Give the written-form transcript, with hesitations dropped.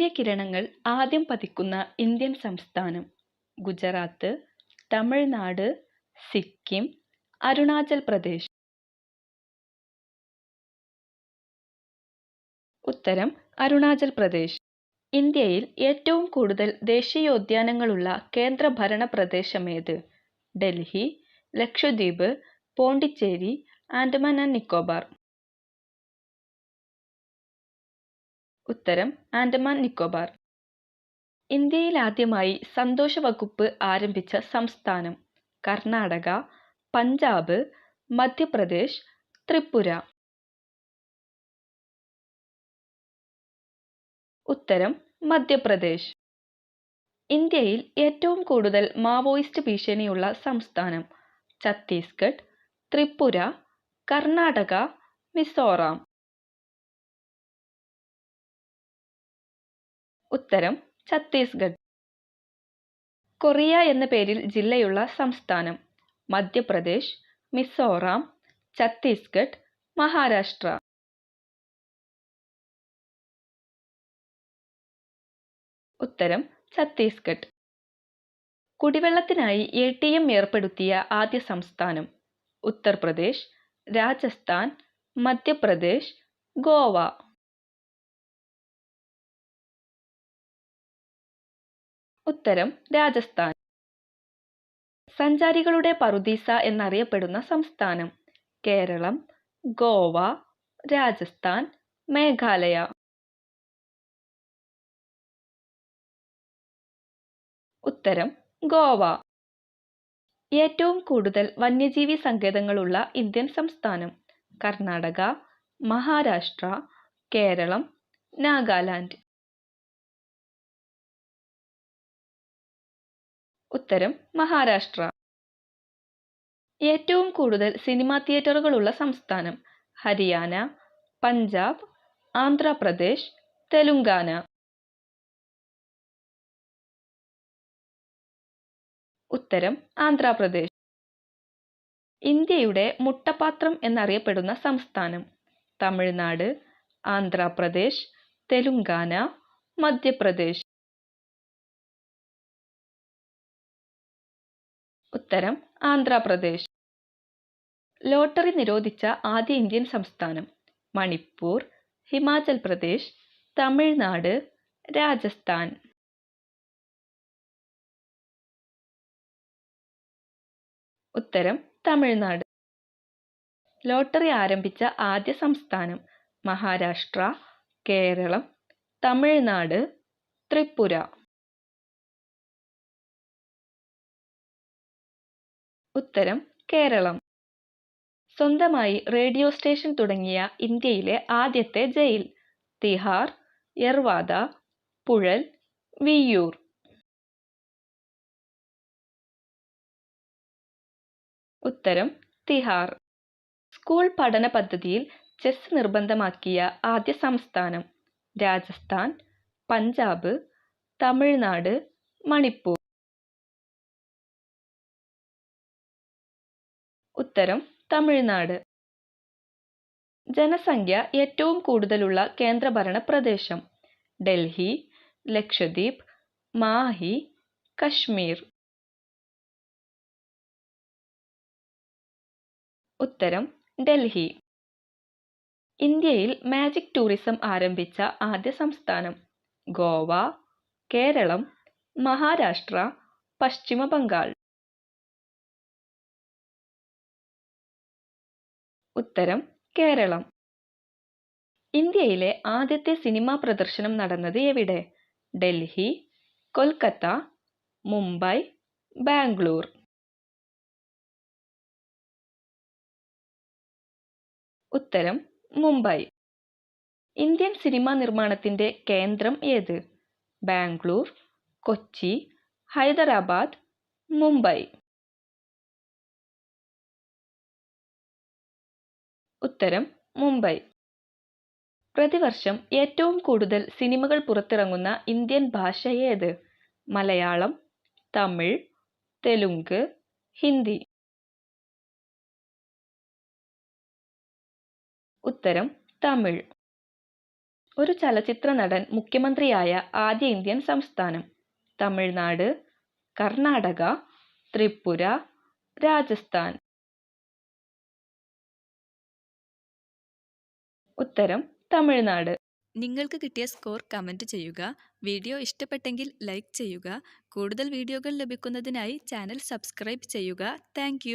സൂര്യകിരണങ്ങൾ ആദ്യം പതിക്കുന്ന ഇന്ത്യൻ സംസ്ഥാനം: ഗുജറാത്ത്, തമിഴ്നാട്, സിക്കിം, അരുണാചൽ പ്രദേശ്. ഉത്തരം അരുണാചൽ പ്രദേശ്. ഇന്ത്യയിൽ ഏറ്റവും കൂടുതൽ ദേശീയോദ്യാനങ്ങളുള്ള കേന്ദ്രഭരണ പ്രദേശമേത്? ഡൽഹി, ലക്ഷദ്വീപ്, പോണ്ടിച്ചേരി, ആൻഡമാൻ ആൻഡ് നിക്കോബാർ. ഉത്തരം ആൻഡമാൻ നിക്കോബാർ. ഇന്ത്യയിൽ ആദ്യമായി സന്തോഷ വകുപ്പ് ആരംഭിച്ച സംസ്ഥാനം: കർണാടക, പഞ്ചാബ്, മധ്യപ്രദേശ്, ത്രിപുര. ഉത്തരം മധ്യപ്രദേശ്. ഇന്ത്യയിൽ ഏറ്റവും കൂടുതൽ മാവോയിസ്റ്റ് ഭീഷണിയുള്ള സംസ്ഥാനം: ഛത്തീസ്ഗഡ്, ത്രിപുര, കർണാടക, മിസോറാം. ഉത്തരം ഛത്തീസ്ഗഡ്. കൊറിയ എന്ന പേരിൽ ജില്ലയുള്ള സംസ്ഥാനം: മധ്യപ്രദേശ്, മിസോറാം, ഛത്തീസ്ഗഡ്, മഹാരാഷ്ട്ര. ഉത്തരം ഛത്തീസ്ഗഡ്. കുടിവെള്ളത്തിനായി ATM ഏർപ്പെടുത്തിയ ആദ്യ സംസ്ഥാനം: ഉത്തർപ്രദേശ്, രാജസ്ഥാൻ, മധ്യപ്രദേശ്, ഗോവ. ഉത്തരം രാജസ്ഥാൻ. സഞ്ചാരികളുടെ പറുദീസ എന്നറിയപ്പെടുന്ന സംസ്ഥാനം: കേരളം, ഗോവ, രാജസ്ഥാൻ, മേഘാലയ. ഉത്തരം ഗോവ. ഏറ്റവും കൂടുതൽ വന്യജീവി സങ്കേതങ്ങളുള്ള ഇന്ത്യൻ സംസ്ഥാനം: കർണാടക, മഹാരാഷ്ട്ര, കേരളം, നാഗാലാൻഡ്. ഉത്തരം മഹാരാഷ്ട്ര. ഏറ്റവും കൂടുതൽ സിനിമാ തിയേറ്ററുകളുള്ള സംസ്ഥാനം: ഹരിയാന, പഞ്ചാബ്, ആന്ധ്രാപ്രദേശ്, തെലുങ്കാന. ഉത്തരം ആന്ധ്രാപ്രദേശ്. ഇന്ത്യയുടെ മുട്ടപാത്രം എന്നറിയപ്പെടുന്ന സംസ്ഥാനം: തമിഴ്നാട്, ആന്ധ്രാപ്രദേശ്, തെലുങ്കാന, മധ്യപ്രദേശ്. ഉത്തരം ആന്ധ്രാപ്രദേശ്. ലോട്ടറി നിരോധിച്ച ആദ്യ ഇന്ത്യൻ സംസ്ഥാനം: മണിപ്പൂർ, ഹിമാചൽ പ്രദേശ്, തമിഴ്നാട്, രാജസ്ഥാൻ. ഉത്തരം തമിഴ്നാട്. ലോട്ടറി ആരംഭിച്ച ആദ്യ സംസ്ഥാനം: മഹാരാഷ്ട്ര, കേരളം, തമിഴ്നാട്, ത്രിപുര. ഉത്തരം കേരളം. സ്വന്തമായി റേഡിയോ സ്റ്റേഷൻ തുടങ്ങിയ ഇന്ത്യയിലെ ആദ്യത്തെ ജയിൽ: തിഹാർ, യർവാദ, പുഴൽ, വിയ്യൂർ. ഉത്തരം തിഹാർ. സ്കൂൾ പഠന പദ്ധതിയിൽ ചെസ് നിർബന്ധമാക്കിയ ആദ്യ സംസ്ഥാനം: രാജസ്ഥാൻ, പഞ്ചാബ്, തമിഴ്നാട്, മണിപ്പൂർ. ഉത്തരം തമിഴ്നാട്. ജനസംഖ്യ ഏറ്റവും കൂടുതലുള്ള കേന്ദ്രഭരണ പ്രദേശം: ഡൽഹി, ലക്ഷദ്വീപ്, മാഹി, കശ്മീർ. ഉത്തരം ഡൽഹി. ഇന്ത്യയിൽ മാജിക് ടൂറിസം ആരംഭിച്ച ആദ്യ സംസ്ഥാനം: ഗോവ, കേരളം, മഹാരാഷ്ട്ര, പശ്ചിമ ബംഗാൾ. ഉത്തരം കേരളം. ഇന്ത്യയിലെ ആദ്യത്തെ സിനിമാ പ്രദർശനം നടന്നത് എവിടെ? ഡൽഹി, കൊൽക്കത്ത, മുംബൈ, ബാംഗ്ലൂർ. ഉത്തരം മുംബൈ. ഇന്ത്യൻ സിനിമാ നിർമ്മാണത്തിന്റെ കേന്ദ്രം ഏത്? ബാംഗ്ലൂർ, കൊച്ചി, ഹൈദരാബാദ്, മുംബൈ. ഉത്തരം മുംബൈ. പ്രതിവർഷം ഏറ്റവും കൂടുതൽ സിനിമകൾ പുറത്തിറങ്ങുന്ന ഇന്ത്യൻ ഭാഷ ഏത്? മലയാളം, തമിഴ്, തെലുങ്ക്, ഹിന്ദി. ഉത്തരം തമിഴ്. ഒരു ചലച്ചിത്ര നടൻ മുഖ്യമന്ത്രിയായ ആദ്യ ഇന്ത്യൻ സംസ്ഥാനം. തമിഴ്നാട്, കർണാടക, ത്രിപുര, രാജസ്ഥാൻ. ഉത്തരം തമിഴ്നാട്. നിങ്ങൾക്ക് കിട്ടിയ സ്കോർ കമൻറ്റ് ചെയ്യുക. വീഡിയോ ഇഷ്ടപ്പെട്ടെങ്കിൽ ലൈക്ക് ചെയ്യുക. കൂടുതൽ വീഡിയോകൾ ലഭിക്കുന്നതിനായി ചാനൽ സബ്സ്ക്രൈബ് ചെയ്യുക. താങ്ക്